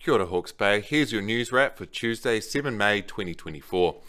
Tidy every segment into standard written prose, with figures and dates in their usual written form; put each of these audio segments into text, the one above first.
Kia ora Hawke's Bay, here's your news wrap for Tuesday 7 May 2024.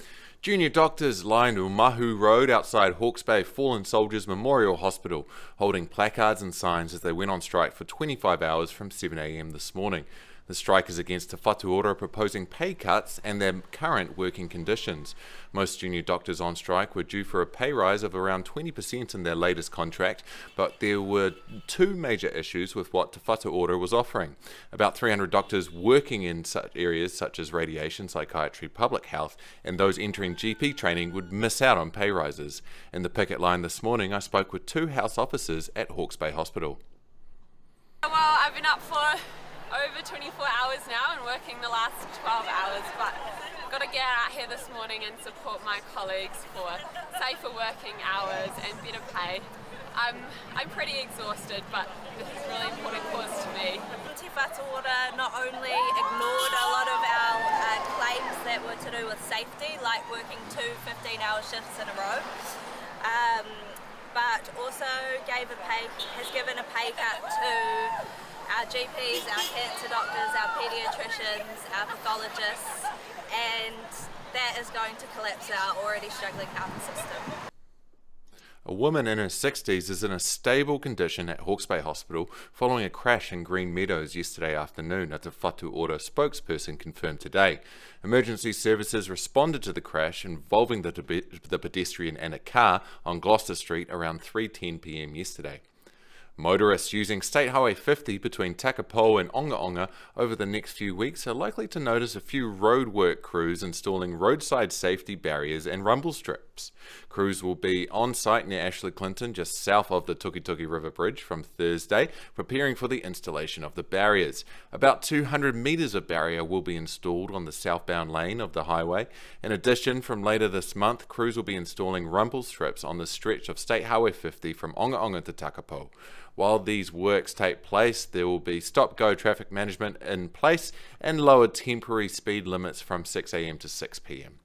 Junior doctors lined Umahu Road outside Hawke's Bay Fallen Soldiers Memorial Hospital, holding placards and signs as they went on strike for 25 hours from 7 a.m. this morning. The strike is against Te Whatu Ora proposing pay cuts and their current working conditions. Most junior doctors on strike were due for a pay rise of around 20% in their latest contract, but there were two major issues with what Te Whatu Ora was offering. About 300 doctors working in such areas such as radiation, psychiatry, public health, and those entering GP training would miss out on pay rises. In the picket line this morning, I spoke with two health officers at Hawke's Bay Hospital. Well, I've been up for over 24 hours now and working the last 12 hours, but I've got to get out here this morning and support my colleagues for safer working hours and better pay. I'm pretty exhausted, but this is a really important cause to me. Te Whatu Ora not only ignored a lot of our claims that were to do with safety, like working two 15-hour shifts in a row, but also has given a pay cut to our GPs, our cancer doctors, our paediatricians, our pathologists, and that is going to collapse our already struggling health system. A woman in her 60s is in a stable condition at Hawke's Bay Hospital following a crash in Green Meadows yesterday afternoon, a Te Whatu Ora spokesperson confirmed today. Emergency services responded to the crash involving the pedestrian and a car on Gloucester Street around 3:10 p.m. yesterday. Motorists using State Highway 50 between Takapo and Onga over the next few weeks are likely to notice a few roadwork crews installing roadside safety barriers and rumble strips. Crews will be on site near Ashley Clinton, just south of the Tukituki River Bridge, from Thursday, preparing for the installation of the barriers. About 200 metres of barrier will be installed on the southbound lane of the highway. In addition, from later this month, crews will be installing rumble strips on the stretch of State Highway 50 from Onga to Takapo. While these works take place, there will be stop-go traffic management in place and lower temporary speed limits from 6 a.m. to 6 p.m.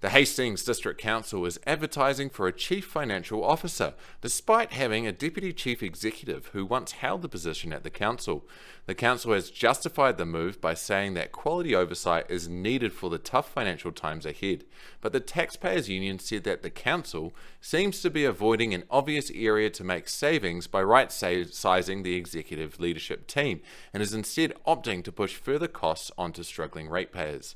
The Hastings District Council is advertising for a Chief Financial Officer, despite having a Deputy Chief Executive who once held the position at the council. The council has justified the move by saying that quality oversight is needed for the tough financial times ahead, but the Taxpayers Union said that the council seems to be avoiding an obvious area to make savings by right-sizing the executive leadership team, and is instead opting to push further costs onto struggling ratepayers.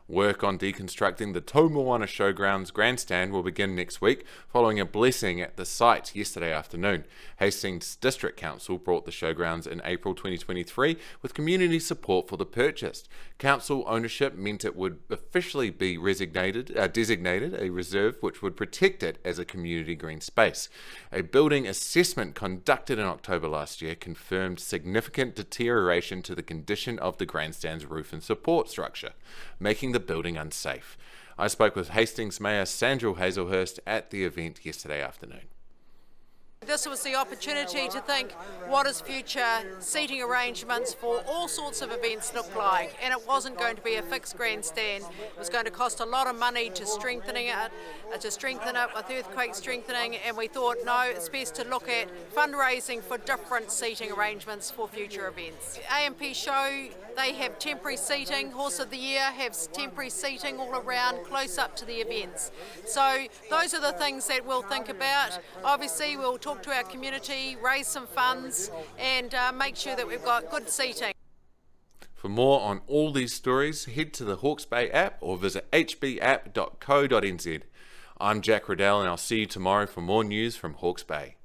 Work on deconstructing the Tau Moana Showgrounds grandstand will begin next week, following a blessing at the site yesterday afternoon. Hastings District Council brought the showgrounds in April 2023 with community support for the purchase. Council ownership meant it would officially be designated a reserve which would protect it as a community green space. A building assessment conducted in October last year confirmed significant deterioration to the condition of the grandstand's roof and support structure, making the building unsafe. I spoke with Hastings Mayor Sandra Hazelhurst at the event yesterday afternoon. This was the opportunity to think, what does future seating arrangements for all sorts of events look like? And it wasn't going to be a fixed grandstand. It was going to cost a lot of money to strengthen it with earthquake strengthening, and we thought, no, it's best to look at fundraising for different seating arrangements for future events. AMP show, they have temporary seating. Horse of the Year has temporary seating all around, close up to the events. So those are the things that we'll think about. Obviously, we'll talk to our community, raise some funds, and make sure that we've got good seating. For more on all these stories, head to the Hawke's Bay app or visit hbapp.co.nz. I'm Jack Riddell, and I'll see you tomorrow for more news from Hawke's Bay.